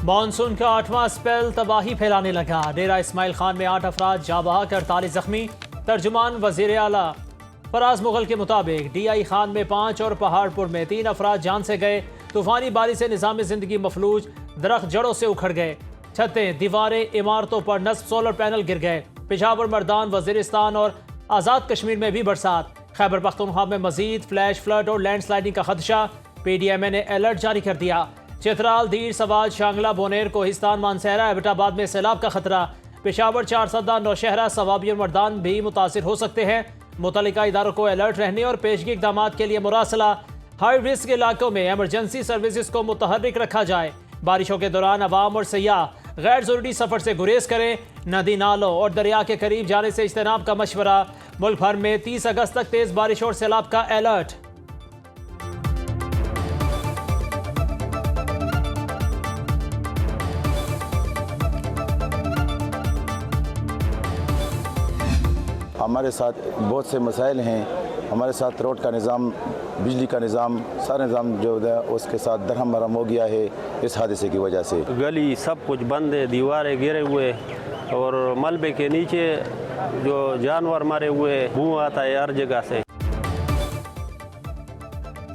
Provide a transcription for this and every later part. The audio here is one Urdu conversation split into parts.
مانسون کا 8واں اسپیل تباہی پھیلانے لگا۔ ڈیرہ اسماعیل خان میں 8 افراد جاں بحق، 48 زخمی۔ ترجمان وزیر اعلیٰ فراز مغل کے مطابق ڈی آئی خان میں 5 اور پہاڑ پور میں 3 افراد جان سے گئے۔ طوفانی بارش سے نظام زندگی مفلوج، درخت جڑوں سے اکھڑ گئے، چھتیں، دیواریں، عمارتوں پر نصب سولر پینل گر گئے۔ پشاور، مردان، وزیرستان اور آزاد کشمیر میں بھی برسات۔ خیبر پختونخوا میں مزید فلیش فلڈ اور لینڈ سلائڈنگ کا خدشہ، پی ڈی ایم اے نے الرٹ جاری کر دیا۔ چترال، دیر، سوات، شانگلہ، بونیر، کوہستان، مانسہرہ، ایبٹ آباد میں سیلاب کا خطرہ۔ پشاور، چارسدہ، نوشہرہ، صوابی اور مردان بھی متاثر ہو سکتے ہیں۔ متعلقہ اداروں کو الرٹ رہنے اور پیشگی اقدامات کے لیے مراسلہ۔ ہائی رسک علاقوں میں ایمرجنسی سروسز کو متحرک رکھا جائے۔ بارشوں کے دوران عوام اور سیاح غیر ضروری سفر سے گریز کریں۔ ندی، نالوں اور دریا کے قریب جانے سے اجتناب کا مشورہ۔ ملک بھر میں 30 اگست تک تیز بارش اور سیلاب کا الرٹ۔ ہمارے ساتھ بہت سے مسائل ہیں، ہمارے ساتھ روڈ کا نظام، بجلی کا نظام، سارا نظام جو ہے اس کے ساتھ درہم برہم ہو گیا ہے اس حادثے کی وجہ سے۔ گلی سب کچھ بند ہے، دیواریں گرے ہوئے اور ملبے کے نیچے جو جانور مرے ہوئے، بو آتا ہے ہر جگہ سے۔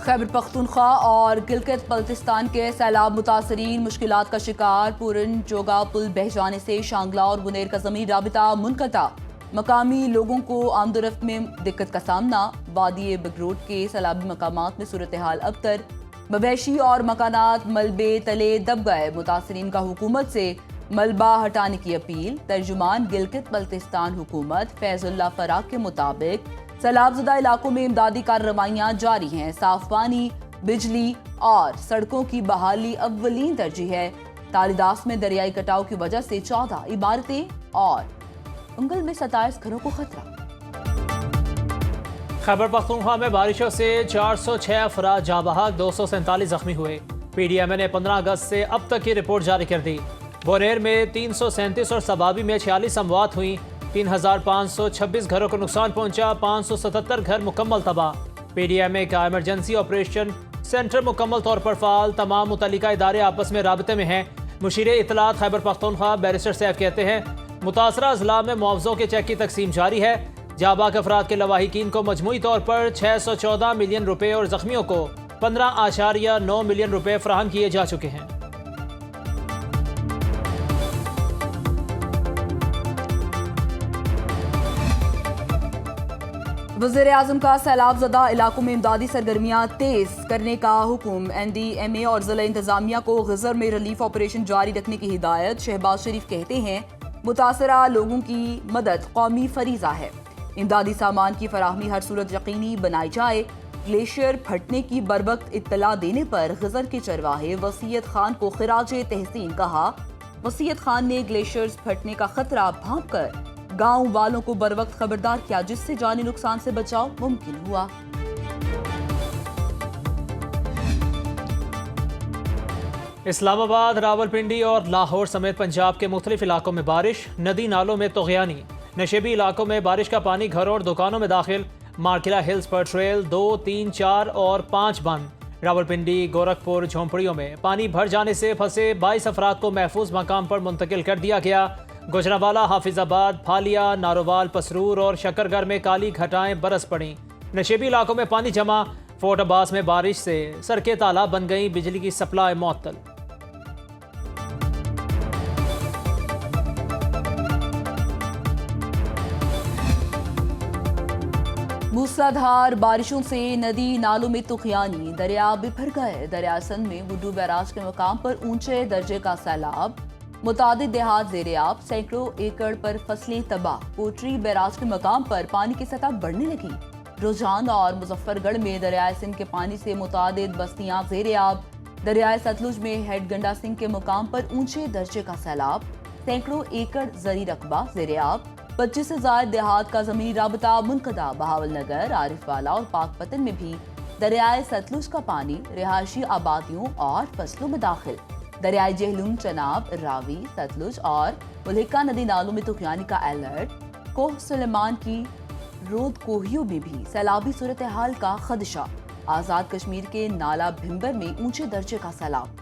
خیبر پختونخوا اور گلگت بلتستان کے سیلاب متاثرین مشکلات کا شکار۔ پورن چوگا پل بہہ جانے سے شانگلہ اور بنیر کا زمینی رابطہ منقطع۔ مقامی لوگوں کو آمد و رفت میں دقت کا سامنا۔ وادی بگروٹ کے سیلابی مقامات میں صورتحال ابتر، مویشی اور مکانات ملبے تلے دب گئے۔ متاثرین کا حکومت سے ملبہ ہٹانے کی اپیل۔ ترجمان گلگت بلتستان حکومت فیض اللہ فراق کے مطابق سیلاب زدہ علاقوں میں امدادی کارروائیاں جاری ہیں۔ صاف پانی، بجلی اور سڑکوں کی بحالی اولین ترجیح ہے۔ تالیداس میں دریائی کٹاؤ کی وجہ سے 14 عمارتیں اور انگل میں 27 گھروں کو خطرہ۔ خیبر پختونخوا میں بارشوں سے 406 افراد جاں بحق، 247 زخمی ہوئے۔ پی ڈی ایم اے نے 15 اگست سے اب تک کی رپورٹ جاری کر دی۔ بونیر میں 337 اور صوابی میں 46 اموات ہوئیں۔ 3526 گھروں کو نقصان پہنچا، 577 گھر مکمل تباہ۔ پی ڈی ایم اے کا ایمرجنسی آپریشن سینٹر مکمل طور پر فعال، تمام متعلقہ ادارے آپس میں رابطے میں ہیں۔ مشیر اطلاعات خیبر پختونخوا بیرسٹر سیف کہتے ہیں متاثرہ اضلاع میں معاوضوں کے چیک کی تقسیم جاری ہے۔ جاں بحق افراد کے لواحقین کو مجموعی طور پر 614 ملین روپے اور زخمیوں کو 15.9 ملین روپے فراہم کیے جا چکے ہیں۔ وزیر اعظم کا سیلاب زدہ علاقوں میں امدادی سرگرمیاں تیز کرنے کا حکم۔ این ڈی ایم اے اور ضلع انتظامیہ کو غزر میں ریلیف آپریشن جاری رکھنے کی ہدایت۔ شہباز شریف کہتے ہیں متاثرہ لوگوں کی مدد قومی فریضہ ہے۔ امدادی سامان کی فراہمی ہر صورت یقینی بنائی جائے۔ گلیشیئر پھٹنے کی بروقت اطلاع دینے پر غزر کے چرواہے وسیعت خان کو خراج تحسین کہا۔ وسیعت خان نے گلیشیئرز پھٹنے کا خطرہ بھانپ کر گاؤں والوں کو بروقت خبردار کیا، جس سے جانی نقصان سے بچاؤ ممکن ہوا۔ اسلام آباد، راولپنڈی اور لاہور سمیت پنجاب کے مختلف علاقوں میں بارش، ندی نالوں میں طغیانی۔ نشیبی علاقوں میں بارش کا پانی گھروں اور دکانوں میں داخل۔ مارکیلا ہلز پر ٹریل 2، 3، 4 اور 5 بند۔ راولپنڈی، گورکھپور جھونپڑیوں میں پانی بھر جانے سے پھنسے 22 افراد کو محفوظ مقام پر منتقل کر دیا گیا۔ گوجرانوالہ، حافظ آباد، پھالیا، ناروال، پسرور اور شکرگڑھ میں کالی گھٹائیں برس پڑیں۔ نشیبی علاقوں میں پانی جمع۔ فورٹ عباس میں بارش سے سڑکیں تالاب بن گئیں، بجلی کی سپلائی معطل۔ موسلادھار بارشوں سے ندی نالوں میں طغیانی، دریا بھر گئے۔ دریا سندھ میں وڈو بیراج کے مقام پر اونچے درجے کا سیلاب، متعدد دیہات زیر آب، سینکڑوں ایکڑ پر فصلیں تباہ۔ کوٹری بیراج کے مقام پر پانی کی سطح بڑھنے لگی۔ روجان اور مظفر گڑھ میں دریائے سندھ کے پانی سے متعدد بستیاں زیر آب۔ دریائے ستلج میں ہیڈ گنڈا سنگھ کے مقام پر اونچے درجے کا سیلاب، سینکڑوں ایکڑ زرعی رقبہ زیر آب۔ 25 سے زائد دیہات کا زمینی رابطہ منقطع۔ بہاول نگر، عارف والا اور پاک پتن میں بھی دریائے ستلج کا پانی رہائشی آبادیوں اور فصلوں میں داخل۔ دریائے جہلم، چناب، راوی، ستلج اور ملحقہ ندی نالوں میں طغیانی کا الرٹ۔ کوہ سلیمان کی رود کوہیوں میں بھی سیلابی صورتحال کا خدشہ۔ آزاد کشمیر کے نالا بھمبر میں اونچے درجے کا سیلاب۔